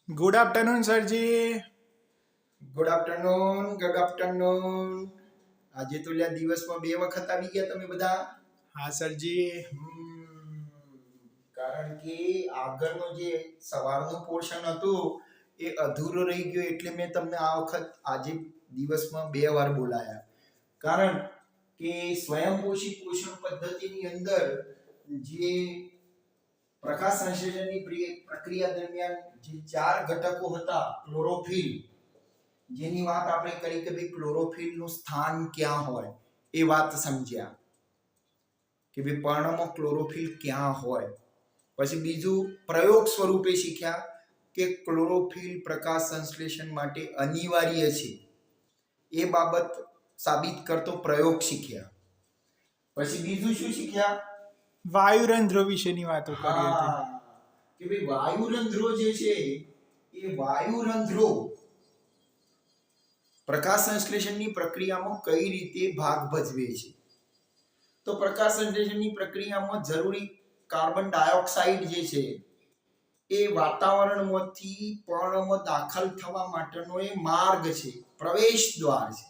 Good afternoon સરજી. Good afternoon. Good afternoon. આજે તો લ્યા દિવસમાં 2 વખત આવી ગયા તમે બધા. હા સરજી. કારણ કે આગળનો જે સવારનો પોર્શન હતું એ અધૂરો રહી ગયો એટલે મેં તમને આ વખત આજે દિવસમાં 2 વાર બોલાયા. કારણ કે સ્વયંપોષી પોષણ પદ્ધતિની અંદર જે પ્રકાશ સંશ્લેષણની પ્રક્રિયા દરમિયાન જે 4 ઘટકો હતા, ક્લોરોફિલ, જેની વાત આપણે કરી કે ભાઈ ક્લોરોફિલનું સ્થાન ક્યાં હોય એ વાત સમજ્યા કે ભાઈ પર્ણમાં ક્લોરોફિલ ક્યાં હોય. પછી બીજું પ્રયોગ સ્વરૂપે શીખ્યા કે ક્લોરોફિલ પ્રકાશ સંશ્લેષણ માટે અનિવાર્ય છે એ બાબત સાબિત કરતો પ્રયોગ શીખ્યા. પછી બીજું શું શીખ્યા? વાયુરંધ્રો વિશેની વાતો કરી હતી કે ભાઈ વાયુરંધ્રો જે છે એ વાયુરંધ્રો પ્રકાશ સંશ્લેષણની પ્રક્રિયામાં કઈ રીતે ભાગ ભજવે છે. તો પ્રકાશ સંશ્લેષણની પ્રક્રિયામાં જરૂરી કાર્બન ડાયોક્સાઇડ જે છે એ વાતાવરણમાંથી પર્ણમાં દાખલ થવા માટેનો એ માર્ગ છે, પ્રવેશ દ્વાર છે.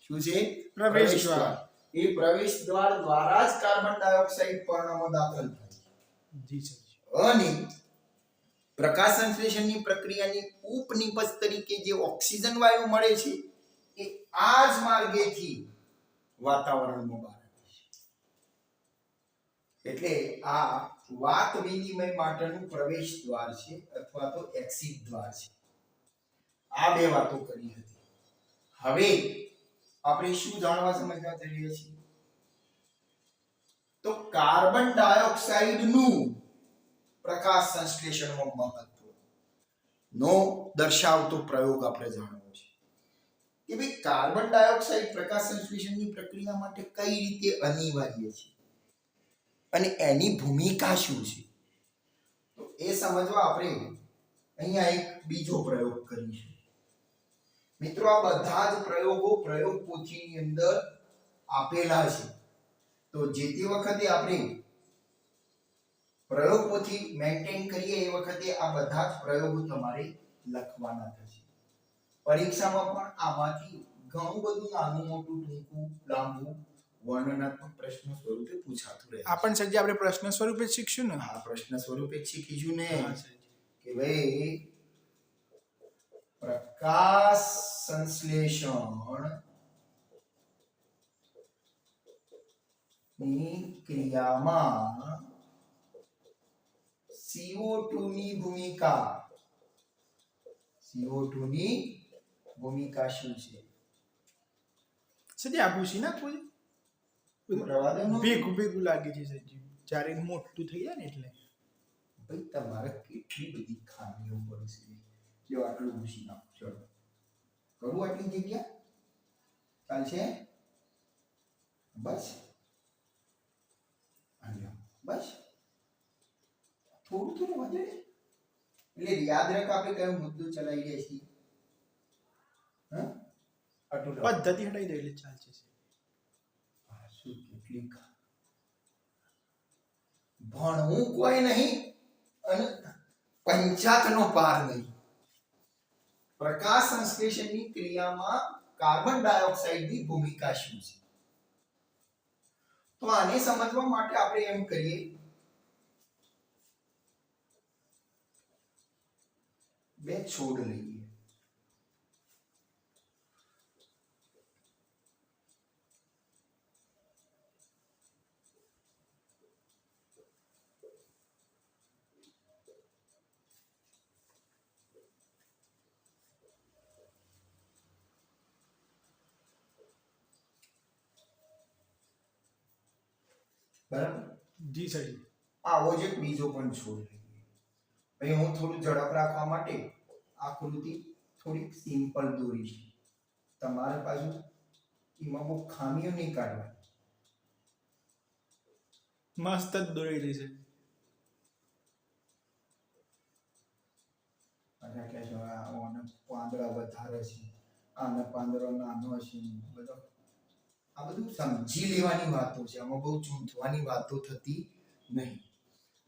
શું છે? પ્રવેશ દ્વાર. એ પ્રવેશ દ્વાર દ્વારા જ કાર્બન ડાયોક્સાઇડ પર્ણમાં દાખલ થાય. જી સર. અને પ્રકાશ સંશ્લેષણની પ્રક્રિયાની ઉપનિપજ તરીકે જે ઓક્સિજન વાયુ મળે છે એ આ જ માર્ગેથી વાતાવરણમાં બહાર આવે છે. એટલે આ વાત વિનિમય માટેનું પ્રવેશ દ્વાર છે અથવા તો એક્ઝિટ દ્વાર છે. આ 2 વાતો કરી હતી. હવે આપણે શું જાણવા સમજવા જઈ રહ્યા છીએ? તો કાર્બન ડાયોક્સાઇડનું પ્રકાશ સંશ્લેષણમાં મહત્વ નો દર્શાવતો પ્રયોગ આપણે જાણવો છે કે ભાઈ કાર્બન ડાયોક્સાઇડ પ્રકાશ સંશ્લેષણની પ્રક્રિયા માટે કઈ રીતે અનિવાર્ય છે અને એની ભૂમિકા શું છે. તો એ સમજવા આપણે અહીંયા એક બીજો પ્રયોગ કરીશું. મિત્રો, આ બધા જ પ્રયોગો પ્રયોગ પોથીની અંદર આપેલા છે. તો જે તે વખતે આપણે પ્રયોગ પોથી મેન્ટેન કરીએ એ વખતે આ બધા જ પ્રયોગો તમારે લખવાના થશે. પરીક્ષામાં પણ આમાંથી ઘણું બધું નાનું મોટું ટૂંકું લાંબુ વર્ણનાત્મક પ્રશ્ન સ્વરૂપે પૂછાતું રહે. આ પણ સરજી આપણે પ્રશ્ન સ્વરૂપે શીખશું ને? હા, પ્રશ્ન સ્વરૂપે શીખીશું ને કે ભાઈ પ્રકાશ સંશ્લેષણ ની ક્રિયામાં CO2 ની ભૂમિકા શું છે? સરજી આ પૂછી ના કોઈ ભેગું લાગે છે સરજી, જ્યારે મોટું થઈ જાય ને એટલે. ભાઈ તમારે કેટલી બધી ખામીઓ પડે છે. જો આટલું પૂછી નાખો. ચલો કરું આટલી જગ્યા ચાલશે? બસ બસ થોડું વધે એટલે યાદ રાખ આપણે કયો મુદ્દો ચલાવી રહ્યા છીએ. પદ્ધતિ હટાઈ દે એટલે ચાલશે. શું કેટલીક ભણવું કોઈ નહીં અને પંચાતનો પાર નહીં. પ્રકાશ સંશ્લેષણની ક્રિયામાં કાર્બન ડાયોક્સાઇડની ભૂમિકા શું છે? તો આને સમજવા માટે આપણે એમ કરીએ, બે છોડ લઈએ. બરાબર? જી સર. આવો જ એક બીજો પણ છોડ લઈએ. અહીં હું થોડું ઝડપ રાખવા માટે આકૃતિ થોડીક સિમ્પલ દોરીશ. તમારે પાછું એમાં બહુ ખામીઓ નહીં કાઢવાની. મસ્ત જ દોરી દે છે. અને કે જો આનો પાંદડા વધારે છે, આનો પાંદડો નાનો છે, બધો આ બધું સમજી લેવાની વાતો છે. આમાં બહુ ચૂંટવાની વાતો થતી નહીં.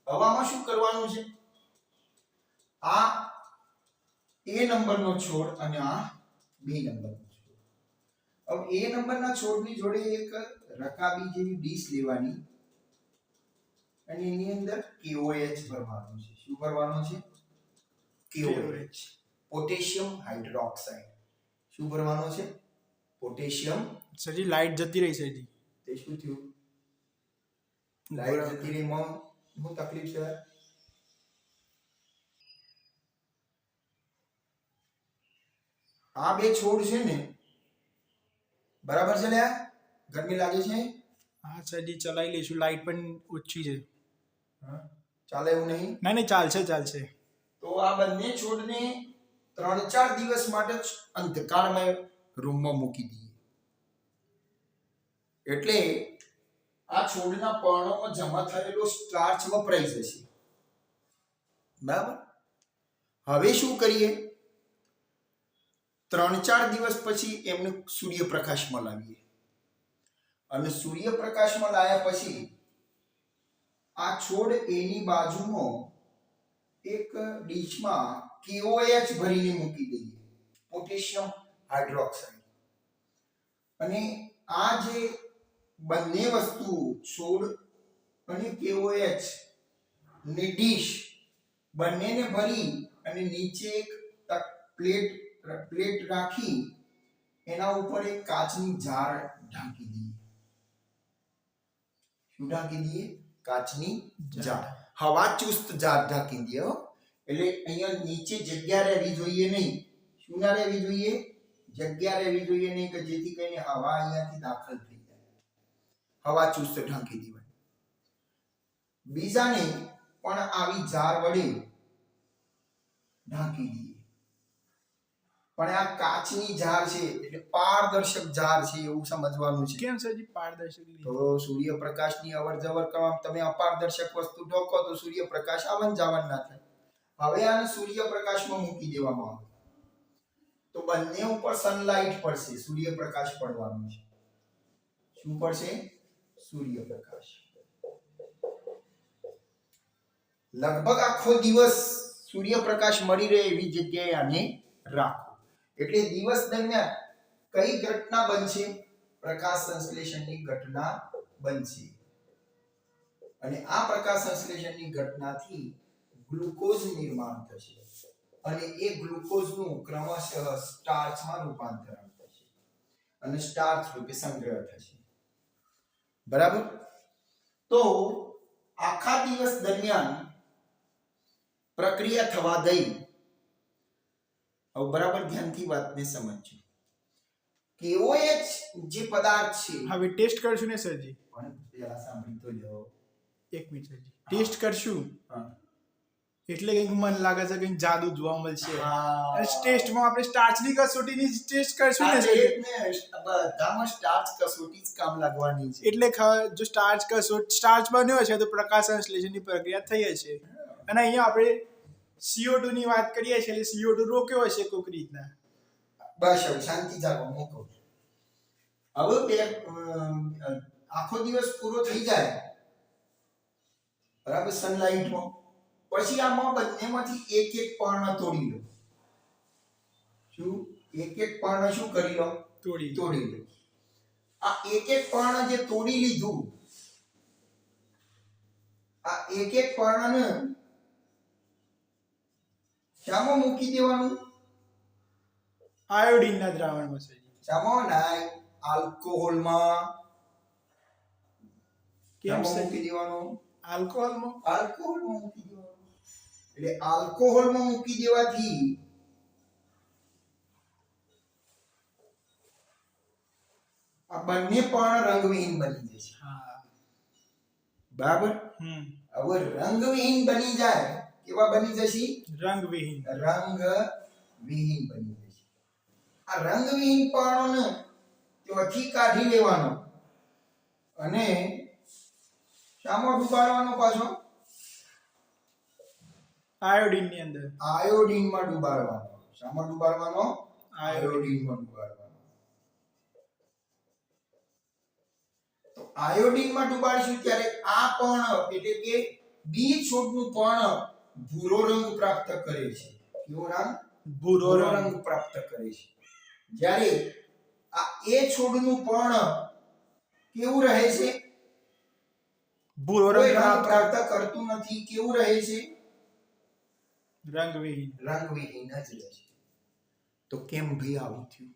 હવામાં શું કરવાનું છે? આ A નંબરનો છોડ અને આ B નંબરનો છોડ. હવે A નંબરના છોડની જોડે એક રકાબી જેવી ડીશ લેવાની અને એની અંદર KOH ભરવાનું છે. શું ભરવાનું છે? KOH, potassium hydroxide. શું ભરવાનું છે? પોટેશિયમ. સરજી લાઈટ જતી રહી સરજી. તે શું થયું? લાઈટ જતી રહી માં શું તકલીફ છે? આ બે છોડ છે ને, બરાબર છે ને? ગરમી લાગે છે? હા સરજી ચલાવી લઈશું, લાઈટ પણ ઓછી છે. ચાલે એવું નહીં? નહીં ચાલશે ચાલશે. તો આ બંને છોડને 3-4 દિવસ માટે જ અંધકારમય રૂમમાં મૂકી દઈએ. એટલે આ છોડના પર્ણોમાં જમા થયેલો સ્ટાર્ચ વપરાઈ જશે. બરાબર? હવે શું કરીએ? 3-4 દિવસ પછી એમને સૂર્યપ્રકાશમાં લાવીએ. અને સૂર્યપ્રકાશમાં લાવ્યા પછી આ છોડ એની બાજુમાં એક ડીશમાં KOH ભરીને મૂકી દઈએ, પોટેશિયમ હાઇડ્રોક્સાઇડ. અને આ જે બંને વસ્તુ છોડ અને KOH ની ડીશ બંનેને ભરી અને નીચે એક પ્લેટ રાખી એના ઉપર એક કાચની જાર ઢાંકી દઈએ. શું ઢાંકી દઈએ? કાચની જાર. હવા ચુસ્ત જાર ઢાંકી દઈએ. એટલે અહીંયા નીચે જગ્યા રહેવી જોઈએ નહીં. શું ના રહેવી જોઈએ? જગ્યા રહેવી જોઈએ નહીં કે જેથી કરીને હવા અહીંયાથી દાખલ થઈ જાય. હવા ચુસ્ત ઢાંકી દેવાય. બીજાને પણ આવી જાર વડે ઢાંકી દઈએ. પણ આ કાચની જાર છે એટલે પારદર્શક જાર છે એવું સમજવાનું છે. કેમ સરજી પારદર્શક? તો સૂર્યપ્રકાશની અવર જવર કરવામાં તમે અપારદર્શક વસ્તુ ઢોકો તો સૂર્યપ્રકાશ આવન જાવન ના થાય. હવે આને સૂર્યપ્રકાશમાં મૂકી દેવામાં આવે તો બંને ઉપર સનલાઇટ પડશે, સૂર્યપ્રકાશ પડવાનો છે. શું પડશે? સૂર્યપ્રકાશ. લગભગ આખો દિવસ સૂર્યપ્રકાશ મળી રહે એવી જગ્યાએ આને રાખો. એટલે દિવસ દરમિયાન કઈ ઘટના બનશે? પ્રકાશ સંશ્લેષણની ઘટના બનશે. અને આ પ્રકાશ સંશ્લેષણની ઘટનાથી ગ્લુકોઝ નિર્માણ થશે અને એ ગ્લુકોઝનું ક્રમશઃ સ્ટાર્ચમાં રૂપાંતરણ થશે અને સ્ટાર્ચ રૂપે સંગ્રહ થશે. બરાબર? તો આખા દિવસ દરમિયાન પ્રક્રિયા થવા દઈ. હવે બરાબર ધ્યાનથી વાતને સમજજો. KOH જે પદાર્થ છે, હવે ટેસ્ટ કરશું ને સરજી? પણ પહેલા સાંભળી તો લો. એક મિનિટ સરજી, ટેસ્ટ કરશું હા. એટલે કંઈક મન લાગે છે કંઈક જાદુ જોવા મળશે. હા. અને ટેસ્ટમાં આપણે સ્ટાર્ચની કસોટીની ટેસ્ટ કરશું ને આ સરજી? એટલે બધામાં સ્ટાર્ચ કસોટી જ કામ લાગવાની છે. એટલે જો સ્ટાર્ચ બન્યો છે તો પ્રકાશ સંશ્લેષણની પ્રક્રિયા થઈ હશે. અને અહીંયા આપણે CO2 ની વાત કરીએ છીએ એટલે CO2 રોક્યો હશે કોઈક રીતના. બસ હવે શાંતિ જાગો મૂકો. હવે આખો દિવસ પૂરો થઈ જાય બરાબર સનલાઇટમાં, પછી આમાં બંનેમાંથી એક એક પર્ણ તોડી લો. શું? એક એક પર્ણ શું કરી લો? તોડી લો. આ એક એક પર્ણ જે તોડી લીધું, આ એક એક પર્ણને શામાં મૂકી દેવાનું? આયોડિનના દ્રાવણમાં સરજી. શામાં? આલ્કોહોલમાં. કેમ મૂકી દેવાનું? આલ્કોહોલમાં? આલ્કોહોલમાં મૂકી દેવાનું. એટલે આલ્કોહોલમાં મૂકી દેવાથી આ બંને પણ રંગવિહીન બની જશે. હા. બરાબર? હવે રંગવિહીન બની જાય, કેવા બની જશે? રંગવિહીન. રંગવિહીન બની જશે. આ રંગવિહીન પર્ણોને ત્યાંથી કાઢી લેવાનો અને શામાં ડુબાડવાનો? પાછો આયોડિનની અંદર. આયોડિનમાં ડુબાડવાનો. શામાં ડુબાડવાનો? આયોડિનમાં ડુબાડવાનો. તો આયોડિનમાં ડુબાડીશું ત્યારે આ પર્ણ એટલે કે બી છોડનું પર્ણ ભૂરો રંગ પ્રાપ્ત કરે છે. કેવો રંગ? ભૂરો ભૂરો રંગ. રંગ પ્રાપ્ત કરે છે. જ્યારે આ એ છોડનું પર્ણ કેવું રહે છે? ભૂરો કોઈ રંગ રંગ પ્રાપ્ત પ્રાપ્ત કરતું નથી. કેવું રહે છે? રંગવિહીન. રંગવિહીન જ રહે છે. તો કેમ ભાઈ આવું થયું?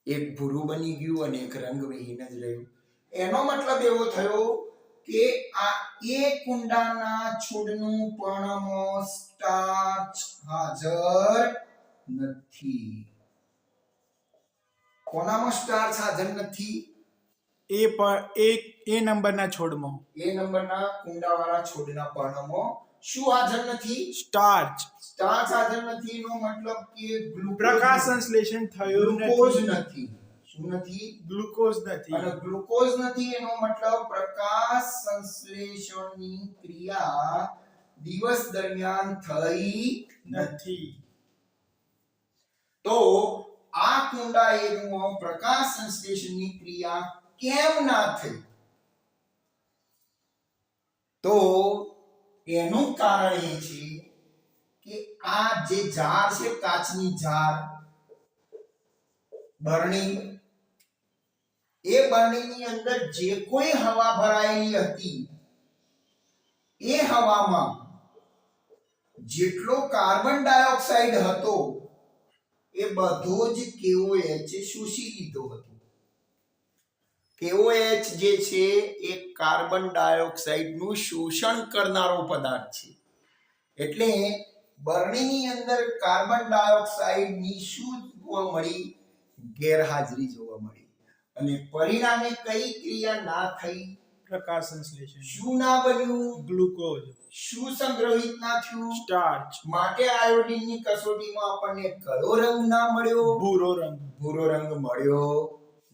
એક ભૂરું બની ગયું અને એક રંગવિહીન જ રહ્યું. એનો મતલબ એવો થયો કે આ એ કુંડાના છોડનું પર્ણમાં સ્ટાર્ચ હાજર નથી. કોનામાં સ્ટાર્ચ હાજર નથી? એ નંબરના છોડમાં એ નંબરના કુંડાવાળા છોડના પર્ણમાં શું હાજર નથી? સ્ટાર્ચ. સ્ટાર્ચ હાજર નથી. એનો મતલબ કે પ્રકાશ સંશ્લેષણ થયું ગ્લુકોઝ નથી. નથી. શું નથી? ગ્લુકોઝ નથી. અને ગ્લુકોઝ નથી એનો મતલબ પ્રકાશ સંશ્લેષણની ક્રિયા દિવસ દરમિયાન થઈ નથી. તો આ કુંડા એરુમાં પ્રકાશ સંશ્લેષણની ક્રિયા કેમ ના થઈ? તો એનું કારણ એ છે કે આ જે જાર છે, કાચની જાર, બરણી, એ બરણીની અંદર જે કોઈ હવા ભરાયેલી હતી એ હવામાં જેટલો કાર્બન ડાયોક્સાઇડ હતો એ બધો જ KOH શોષી લીધો હતો. KOH જે છે એ કાર્બન ડાયોક્સાઇડનું શોષણ કરનારો પદાર્થ છે. એટલે બરણીની અંદર કાર્બન ડાયોક્સાઇડની શું જોવા મળી? ગેરહાજરી જોવા મળી. અને પરિણામે કઈ ક્રિયા ના થઈ? પ્રકાશ સંશ્લેષણ. શું ના બન્યું? ગ્લુકોઝ. શું સંગ્રહિત ના થયું? સ્ટાર્ચ. માટે આયોડીનની કસોટીમાં આપણને કયો રંગ ના મળ્યો? ભૂરો રંગ. ભૂરો રંગ મળ્યો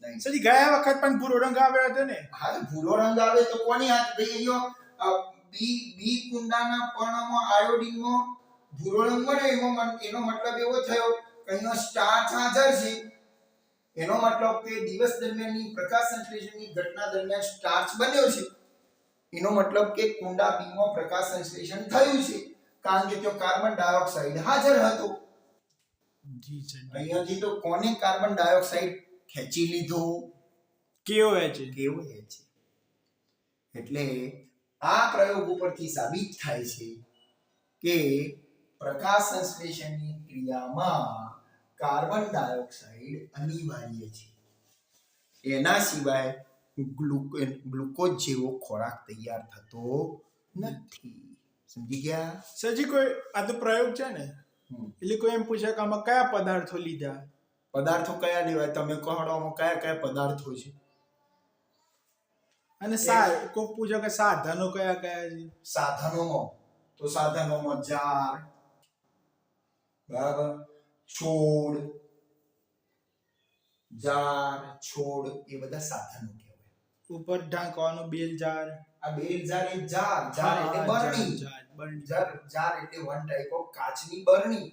નહીં. સજી ગયા વખત પણ ભૂરો રંગ આવ્યો હતો ને? હા, તો ભૂરો રંગ આવે તો કોની હાથ ભાઈ અહીંયા બી કુંડાના પર્ણમાં આયોડીનમાં ભૂરો રંગ મળે. એનો મતલબ એવો થયો કે અહીંયા સ્ટાર્ચ હાજર છે. એનો મતલબ કે દિવસ દરમિયાનની પ્રકાશ સંશ્લેષણની ઘટના દરમિયાન સ્ટાર્ચ બન્યો છે. એનો મતલબ કે કુંડા બીમાં પ્રકાશ સંશ્લેષણ થયું છે, કારણ કે ત્યાં કાર્બન ડાયોક્સાઇડ હાજર હતો. જી સર. અહીંયાથી તો કોને કાર્બન ડાયોક્સાઇડ ખેંચી લીધો? KOH. કેવું એ છે. એટલે આ પ્રયોગ ઉપરથી સાબિત થાય છે કે પ્રકાશ સંશ્લેષણની ક્રિયામાં કાર્બન ડાયોક્સાઇડ અનિવાર્ય છે. એના સિવાય ગ્લુકોઝ જેવો ખોરાક તૈયાર થતો નથી. સમજી ગયા? સજી કોઈ આ તો પ્રયોગ છે ને, એટલે કોઈ એમ પૂછે કે આમાં કયા પદાર્થો લીધા? પદાર્થો કયા લેવાય? તમે કહો આમાં કયા કયા પદાર્થો છે? અને કોઈ પૂછે કે સાધનો કયા કયા છે? સાધનોમાં તો સાધનોમાં જાર, બરાબર, છોડ એ બધા સાધનો કહેવાય. ઉપર ઢાંકવાનું બેલ જાર. આ બેલ જાર એ જાર એટલે બરણી. બરણી. જાર એટલે વન ટાઈપ ઓફ કાચની બરણી.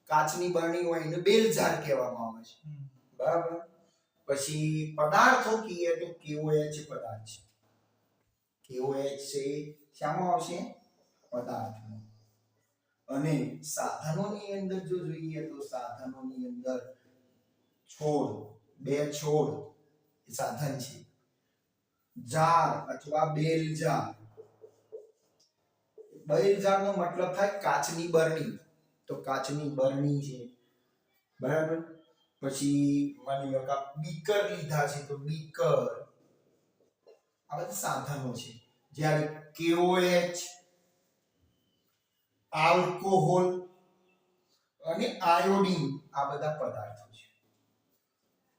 કાચની બરણી હોય એને બેલ જાર કહેવામાં આવે છે. બરાબર. પછી પદાર્થો કહીએ તો KOH પદાર્થ છે. KOH છે શામાં આવશે? પદાર્થમાં. અને સાધનોની અંદર જો જોઈએ તો સાધનોની અંદર છોડ, બે છોડ એ સાધન છે. જાર અથવા બેલ જાર. બેલ જારનો મતલબ થાય કાચની બરણી. તો કાચની બરણી છે. બરાબર. પછી માની લો કે બીકર લીધા છે તો બીકર. આ બધા સાધનો છે. જ્યારે KOH, આલ્કોહોલ અને આયોડીન આ બધા પદાર્થો છે.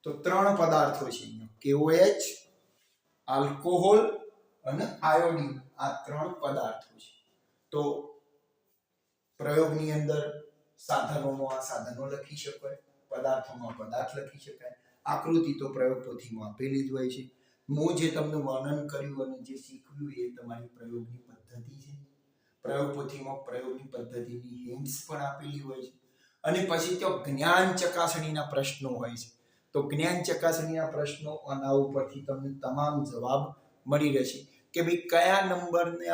તો ત્રણ પદાર્થો છે અહીંયા. KOH, આલ્કોહોલ અને આયોડીન આ ત્રણ પદાર્થો છે. તો પ્રયોગની અંદર સાધનોમાં આ સાધનો લખી શકાય, પદાર્થોમાં પદાર્થ લખી શકાય. આકૃતિ તો પ્રયોગ પોથીમાં આપેલી જ હોય છે. હું જે તમને વર્ણન કર્યું અને જે શીખવ્યું એ તમારી પ્રયોગની પદ્ધતિ છે. પ્રયોગ પોથીમાં પ્રયોગની પદ્ધતિની હિન્ટ્સ પણ આપેલી હોય છે. અને પછી તો જ્ઞાન ચકાસણીના પ્રશ્નો હોય છે. તો જ્ઞાન ચકાસણીના પ્રશ્નો આના ઉપરથી તમને તમામ જવાબ મળી રહેશે કે ભાઈ કયા નંબરને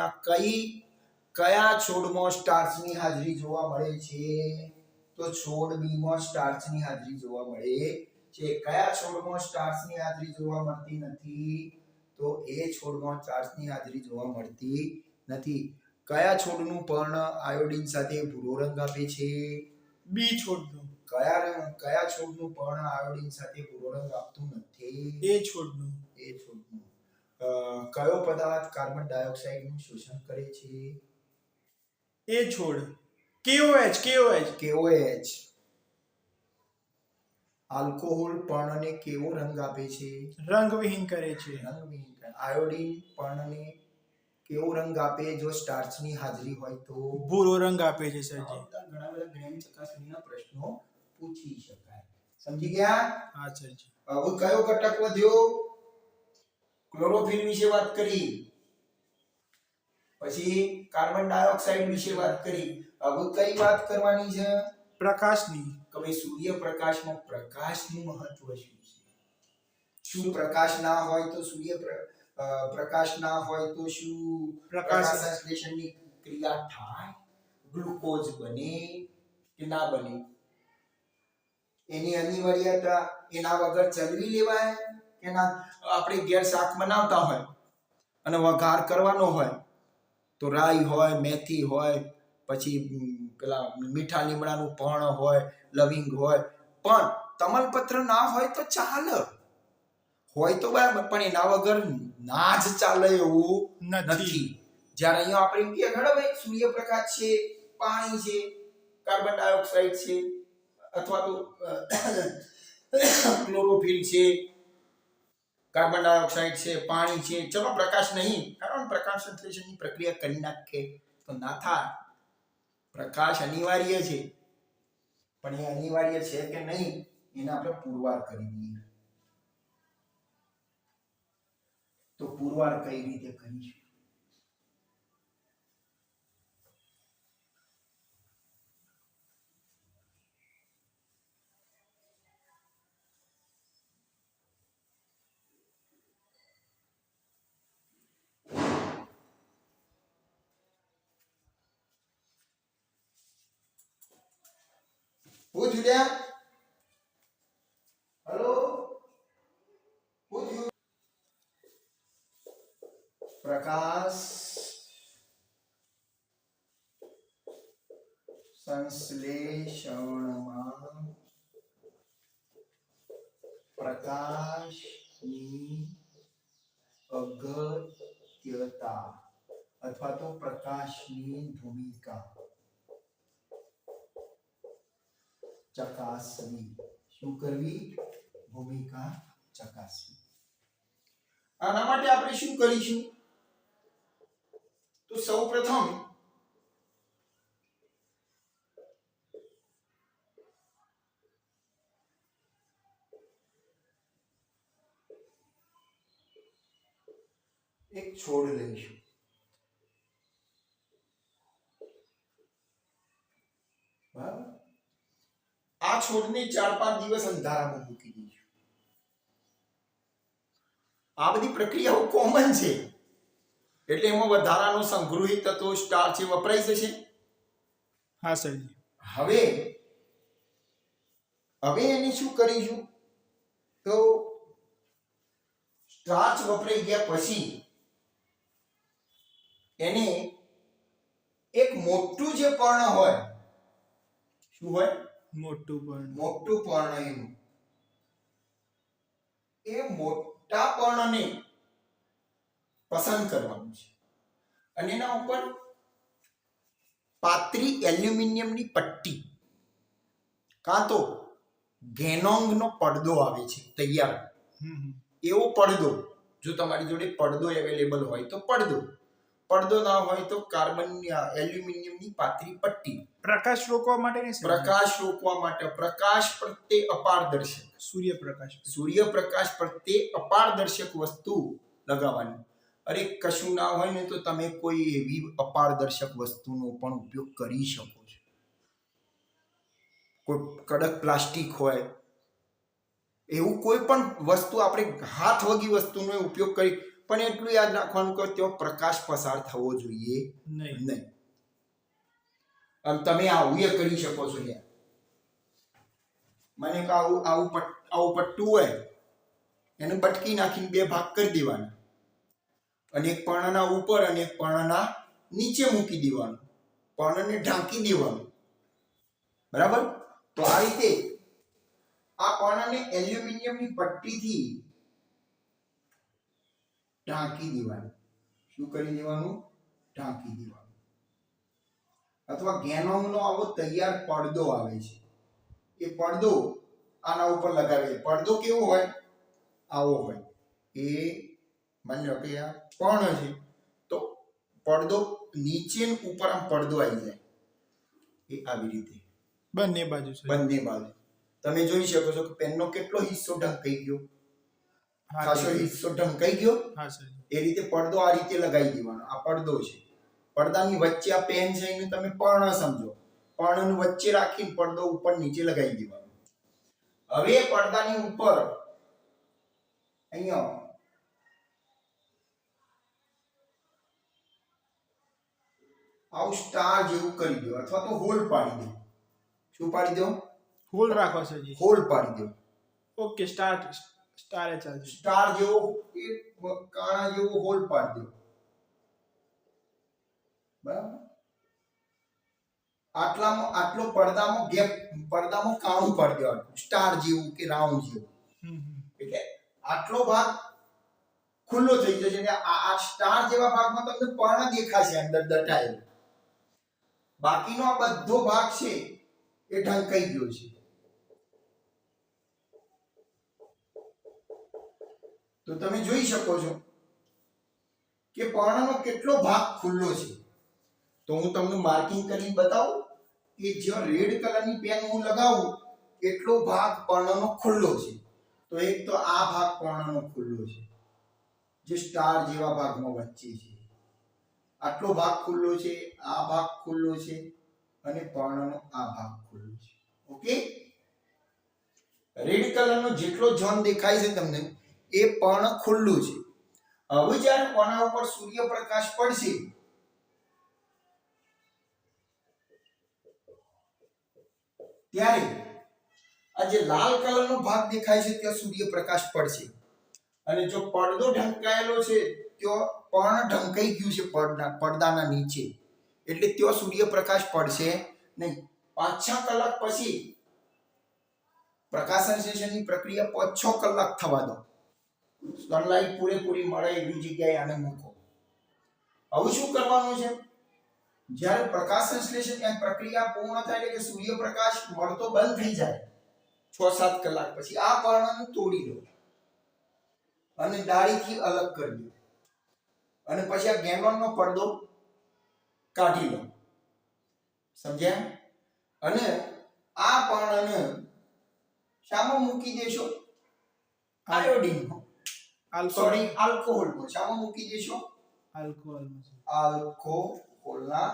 કયા છોડમાં સ્ટાર્ચની હાજરી જોવા મળે છે. તો છોડ બીમાં સ્ટાર્ચની હાજરી જોવા મળે છે. કયા છોડમાં સ્ટાર્ચની હાજરી જોવા મળતી નથી? તો એ છોડમાં સ્ટાર્ચની હાજરી જોવા મળતી નથી. કયા છોડનું પર્ણ આયોડિન સાથે ભૂરો રંગ આપે છે? બી છોડનું. કયા છોડનું પર્ણ આયોડિન સાથે ભૂરો રંગ આપતું નથી? એ છોડનું. કયો પદાર્થ કાર્બન ડાયોક્સાઇડનું શોષણ કરે છે? એ છોડ. KOH. આલ્કોહોલ પર્ણને કેવો રંગ આપે છે? રંગવિહીન કરે છે. આયોડિન પર્ણને કેવો રંગ આપે જો સ્ટાર્ચની હાજરી હોય તો? ભૂરો રંગ આપે છે સરજી. ઘણા બધા ગ્રેન ચકાસણીના પ્રશ્નો પૂછી શકાય. સમજી ગયા? હા સરજી. હવે કયો ઘટક વધ્યો? ક્લોરોફિલ વિશે વાત કરી, પછી કાર્બન ડાયોક્સાઇડ વિશે વાત કરી. હવે કઈ વાત કરવાની છે? પ્રકાશની. કે ભાઈ સૂર્યપ્રકાશમાં પ્રકાશનું મહત્વ શું છે? શું પ્રકાશ ના હોય તો પ્રકાશ ના હોય તો શું પ્રકાશ સંશ્લેષણની ક્રિયા થાય? ગ્લુકોઝ બને કે ના બને? એની અનિવાર્યતા એના વગર ચલવી લેવાય કે ના? આપણે ઘેર શાક બનાવતા હોય અને વઘાર કરવાનો હોય તો રાઈ હોય, મેથી હોય, પછી પેલા મીઠા લીમડાનું પર્ણ હોય, લવિંગ હોય, પણ તમાલપત્ર ના હોય તો ચાલે, હોય તો બરાબર, પણ એના વગર ના જ ચાલે એવું નથી. જ્યારે અહીંયા આપણે એમ કે ઘણો ભાઈ સૂર્યપ્રકાશ છે, પાણી છે, કાર્બન ડાયોક્સાઇડ છે, અથવા તો ક્લોરોફિલ છે, કાર્બન ડાયોક્સાઇડ છે, પાણી છે, ચલો પ્રકાશ નહીં, કારણ પ્રકાશ સંશ્લેષણની પ્રક્રિયા કરી નાખે તો ના થાય. પ્રકાશ અનિવાર્ય છે, પણ એ અનિવાર્ય છે કે નહીં એને આપણે પુરવાર કરી દઈએ. તો પુરવાર કઈ રીતે કરીશું? હું જુલિયા, હેલો, હું થયું? પ્રકાશ સંશ્લેષણમાં પ્રકાશની અગત્યતા અથવા તો પ્રકાશની ભૂમિકા ચકાસવી. શું કરવી? ભૂમિકા ચકાસવી. આના માટે આપણે શું કરીશું? તો સૌપ્રથમ એક છોડ લઈશું. બરાબર? આ છોડને 4-5 દિવસ અંધારામાં મૂકી દઈશું. આ બધી પ્રક્રિયાઓ કોમન છે, એટલે એમાં વધારાનો સંગૃહિત તત્વો સ્ટાર્ચ એ વપરાઈ જશે. હા સરજી. હવે એને શું કરીશું? તો સ્ટાર્ચ વપરાઈ ગયા પછી એને એક મોટું જે પર્ણ હોય, શું હોય? મોટું પર્ણ એનું, એ મોટા પર્ણને પસંદ કરવાનું છે અને એના ઉપર પાતળી એલ્યુમિનિયમની પટ્ટી કાં તો ગેનોંગનો પડદો આવે છે તૈયાર, એવો પડદો, જો તમારી જોડે પડદો અવેલેબલ હોય તો પડદો ના હોય તો કાર્બન એલ્યુમિનિયમની પાતળી પટ્ટી. પ્રકાશ રોકવા માટે નહીં સર? પ્રકાશ રોકવા માટે, પ્રકાશ પ્રત્યે અપારદર્શક, સૂર્યપ્રકાશ પ્રત્યે અપારદર્શક વસ્તુ લગાવવાની. અરે કશું ના હોય ને તો તમે કોઈ એવી અપારદર્શક વસ્તુનો પણ ઉપયોગ કરી શકો છો. કોઈ કડક પ્લાસ્ટિક હોય, એવું કોઈ પણ વસ્તુ, આપણે હાથ વગી વસ્તુનો ઉપયોગ કરી, પણ એટલું યાદ રાખવાનું કે ત્યાં પ્રકાશ પસાર થવો જોઈએ નહીં. તમે આવું કરી શકો છો યાર. મને કે આવું પટ્ટું હોય એને બટકી નાખીને બે ભાગ કરી દેવાના અને એક પર્ણના ઉપર અને એક પર્ણના નીચે મૂકી દેવાનું, પર્ણને ઢાંકી દેવાનું, બરાબર. તો આ રીતે આ પર્ણને એલ્યુમિનિયમની પટ્ટીથી ઢાંકી દેવાનું. શું કરી દેવાનું? ઢાંકી દેવાનું. અથવા ગેનોમનો આવો તૈયાર પડદો આવે છે, એ પડદો આના ઉપર લગાવે. પડદો કેવો હોય? આવો હોય. એ માની લો કે આ પર્ણ છે તો પડદો નીચે ને ઉપર આમ પડદો આવી જાય, એ આવી રીતે બંને બાજુ છે. બંને બાજુ તમે જોઈ શકો છો કે પેનનો કેટલો હિસ્સો ઢંકાઈ ગયો, હા ખાસો હિસ્સો ઢંકાઈ ગયો. હા સર. એ રીતે પડદો આ રીતે લગાવી દેવાનો. આ પડદો છે, પડદાની વચ્ચે આ પેન છે એને તમે પર્ણ સમજો. પર્ણની વચ્ચે રાખીને પડદો ઉપર નીચે લગાવી દેવાનો. હવે પડદાની ઉપર અહીંયા આવું સ્ટાર જેવું કરી દો અથવા તો હોલ પાડી દો. શું પાડી દો? હોલ રાખો સરજી. હોલ પાડી દો. ઓકે સ્ટાર ચાલશે. સ્ટાર જેવો એક કાણા જેવો હોલ પાડી દો. બરાબર. આટલો પડદામાં ગેપ, પડદામાં કાણું પાડી દેવાનું સ્ટાર જેવું કે રાઉન્ડ જેવું. એટલે આટલો ભાગ ખુલ્લો થઈ જશે અને આ સ્ટાર જેવા ભાગમાં તમને પર્ણ દેખાશે અંદર દટાયેલો. બાકીનો આ બધો ભાગ છે એ ઢંકાઈ ગયો છે. તો તમે જોઈ શકો છો કે પર્ણનો કેટલો ભાગ ખુલ્લો છે. તો હું તમને માર્કિંગ કરીને બતાવું કે જ્યાં રેડ કલરની પેન હું લગાવું એટલો ભાગ પર્ણનો ખુલ્લો છે. તો એક તો આ ભાગ પર્ણનો ખુલ્લો છે, જે સ્ટાર જેવા ભાગમાં વચ્ચે છે. આટલો ભાગ ખુલ્લો છે, આ ભાગ ખુલ્લો છે અને પર્ણનો આ ભાગ ખુલ્લો છે. ઓકે. રેડ કલરનો જેટલો ઝોન દેખાય છે તમને એ પર્ણ ખુલ્લું છે. હવે જ્યારે કોના ઉપર સૂર્યપ્રકાશ પડશે ત્યારે આ જે લાલ કલરનો ભાગ દેખાય છે ત્યાં સૂર્યપ્રકાશ પડશે અને જો પડદો ઢંકાયેલો છે ત્યાં પર્ણ ઢંકાઈ ગયું છે પડદાના નીચે, એટલે ત્યાં સૂર્યપ્રકાશ પડશે નહીં. 5-6 કલાક પછી પ્રકાશ સંશ્લેષણની પ્રક્રિયા 5-6 કલાક થવા દો. સનલાઇટ પૂરેપૂરી મળે એવી જગ્યાએ આને મૂકો. હવે શું કરવાનું છે? જ્યારે પ્રકાશ સંશ્લેષણ પ્રક્રિયા પૂર્ણ થાય એટલે કે સૂર્યપ્રકાશ મળતો બંધ થઈ જાય 6-7 કલાક પછી આ પર્ણને તોડી દો અને ડાળીથી અલગ કરી દો અને પછી આ ગેનોનનો પડદો કાઢી લો. સમજ્યા? અને આ પર્ણને શામાં મૂકી દેશો? આયોડીનમાં. આલ્કોહોલમાં. શામાં મૂકી દેશો? આલ્કોહોલના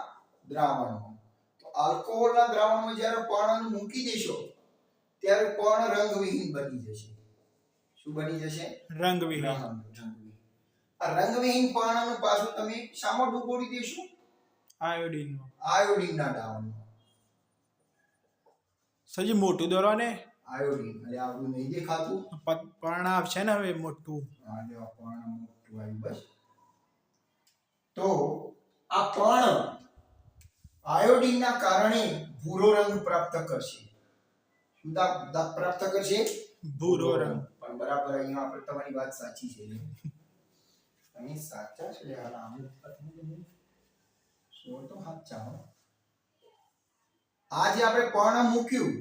દ્રાવણમાં. તો આલ્કોહોલના દ્રાવણમાં જ્યારે પર્ણને મૂકી દેશો ત્યારે પર્ણ રંગવિહીન બની જશે. શું બની જશે? રંગવિહીન. આ રંગવિહીન પર્ણનું પાછું તમે શામાં ડૂબોડી દેશો? આયોડીનમાં. આયોડીનના દ્રાવણમાં. સજી મોટું દોરો ને. આયોડીન. એટલે આપણું નહીં દેખાતું પર્ણ આવશે ને હવે મોટું. હા, જો આ પર્ણ મોટું આવ્યું. બસ. તો આ પર્ણ આયોડીનના કારણે ભૂરો રંગ પ્રાપ્ત કરશે. શું પ્રાપ્ત કરશે? ભૂરો રંગ. પણ બરાબર અહીંયા આપણે તમારી વાત સાચી છે. તમે સાચા છો યાર. આમ શું તો સાચા હો. આજે આપણે પર્ણ મૂક્યું.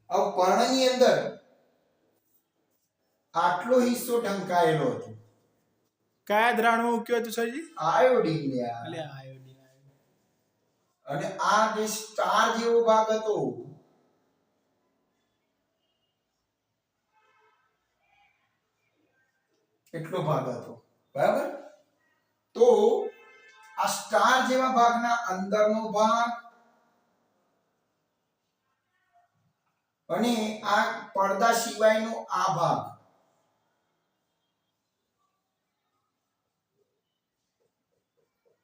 હવે પર્ણની અંદર આટલો હિસ્સો ઢંકાયેલો હતો. કયા દ્રાવણમાં મૂક્યો હતું સરજી? આયોડીન. એટલે આયોડીન. અને આ જે સ્ટાર જેવો ભાગ હતો એટલો ભાગ હતો. બરાબર. તો આ સ્ટાર જેવા ભાગના અંદરનો ભાગ અને આ પડદા સિવાયનો આ ભાગ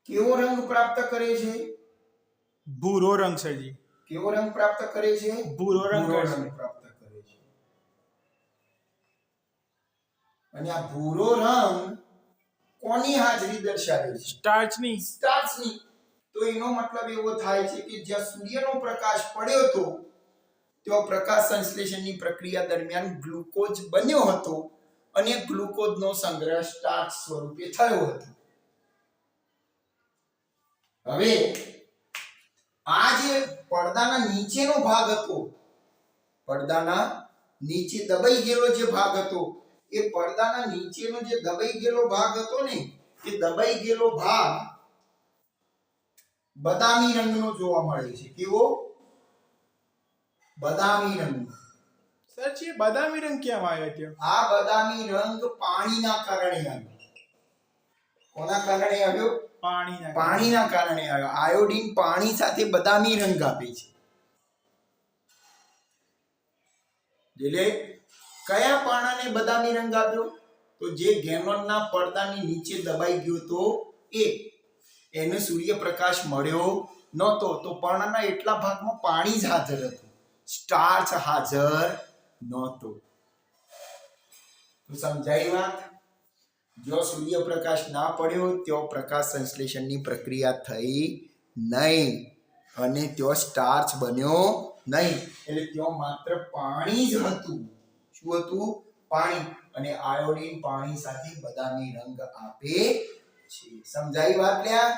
કેવો રંગ પ્રાપ્ત કરે છે? ભૂરો રંગ સરજી. કેવો રંગ પ્રાપ્ત કરે છે? ભૂરો રંગ ભૂરો કરશે. રંગ પ્રાપ્ત કરે છે. અને આ ભૂરો રંગ કોની હાજરી દર્શાવે છે? સ્ટાર્ચની. સ્ટાર્ચની. તો એનો મતલબ એવો થાય છે કે જ્યાં સૂર્યનો પ્રકાશ પડ્યો હતો ત્યાં પ્રકાશ સંશ્લેષણની પ્રક્રિયા દરમિયાન ગ્લુકોઝ બન્યો હતો અને ગ્લુકોઝનો સંગ્રહ સ્ટાર્ચ સ્વરૂપે થયો હતો. હવે આ જે પડદાના નીચેનો ભાગ હતો, પડદાના નીચે દબાઈ ગયેલો જે ભાગ હતો, એ પડદાના નીચેનો જે દબાઈ ગયેલો ભાગ હતો ને, એ દબાઈ ગયેલો ભાગ બદામી રંગનો જોવા મળે છે. કેવો? બદામી રંગનો. સરજી બદામી રંગ કેમ આવ્યો ત્યાં? આ બદામી રંગ પાણીના કારણે આવ્યો. કોના કારણે આવ્યો? પાણીના કારણે આવ્યો. આયોડીન પાણી સાથે બદામી રંગ આપે છે. એટલે કયા પાણાને બદામી રંગ આપ્યો? તો જે ગેનોનના પડદાની નીચે દબાઈ ગયો તો એને સૂર્યપ્રકાશ મળ્યો નહોતો, તો પર્ણના એટલા ભાગમાં પાણી જ હાજર હતું, સ્ટાર્ચ હાજર નહોતો. તો સમજાઈ વાત? જો સૂર્યપ્રકાશ ના પડ્યો ત્યાં પ્રકાશ સંશ્લેષણની પ્રક્રિયા થઈ નહીં અને ત્યાં સ્ટાર્ચ બન્યો નહીં. એટલે ત્યાં માત્ર પાણી જ હતું. શું હતું? પાણી. અને આયોડીન પાણી સાથે બદામી રંગ આપે છે. સમજાઈ વાત લ્યા?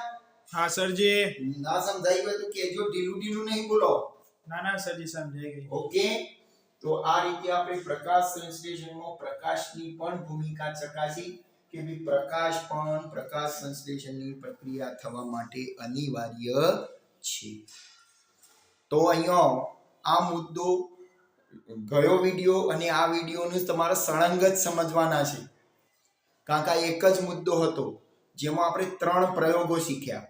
હા સરજી. ના સમજાઈ હોય તો કેજો, ઢીલું ઢીલું નહીં બોલો. ના સરજી સમજાઈ ગઈ. ઓકે. તો આ રીતે આપણે પ્રકાશ સંશ્લેષણમાં પ્રકાશની પણ ભૂમિકા ચકાસી કે ભઈ પ્રકાશ પણ પ્રકાશ સંશ્લેષણની પ્રક્રિયા થવા માટે અનિવાર્ય છે. તો અહીંયા આ મુદ્દો ગયો વિડિયો અને આ વિડિયોનું તમારે સળંગ જ સમજવાના છે. કારણ કે આ એક જ મુદ્દો હતો જેમાં આપણે 3 પ્રયોગો શીખ્યા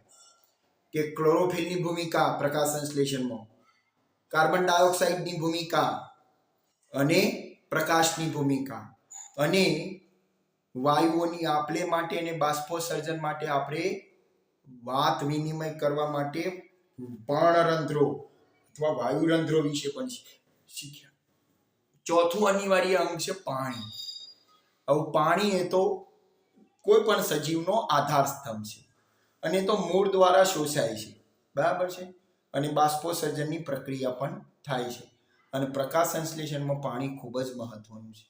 કે ક્લોરોફિલની ભૂમિકા પ્રકાશ સંશ્લેષણમાં, કાર્બન ડાયોક્સાઇડની ભૂમિકા અને પ્રકાશની ભૂમિકા, અને વાયુઓની આપલે માટે અને બાષ્પોત્સર્જન માટે આપણે વાત વિનિમય કરવા માટે પર્ણરંધ્રો અથવા વાયુરંધ્રો વિશે પણ શીખ્યા. ચોથું અનિવાર્ય અંગ છે પાણી. હવે પાણી એ તો કોઈ પણ સજીવનો આધાર સ્તંભ છે અને તો મૂળ દ્વારા શોષાય છે. બરાબર છે? અને બાષ્પોત્સર્જનની પ્રક્રિયા પણ થાય છે. અને પ્રકાશ સંશ્લેષણમાં પાણી ખૂબ જ મહત્વનું છે.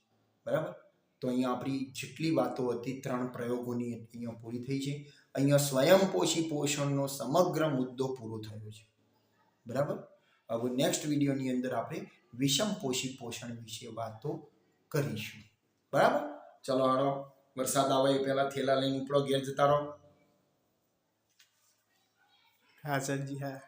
બરાબર? તો અહીંયા આપણી જેટલી વાતો હતી 3 પ્રયોગોની અહીંયા પૂરી થઈ છે. અહીંયા સ્વયંપોષી પોષણનો સમગ્ર મુદ્દો પૂરો થયો છે. બરાબર? હવે નેક્સ્ટ વિડીયોની અંદર આપણે વિષમપોષી પોષણ વિશે વાતો કરીશું. બરાબર? ચલો હાલો, વરસાદ આવે એ પહેલા થેલા લઈને ઉપડો, ઘેર જતા રહો. હા સરજી. હા.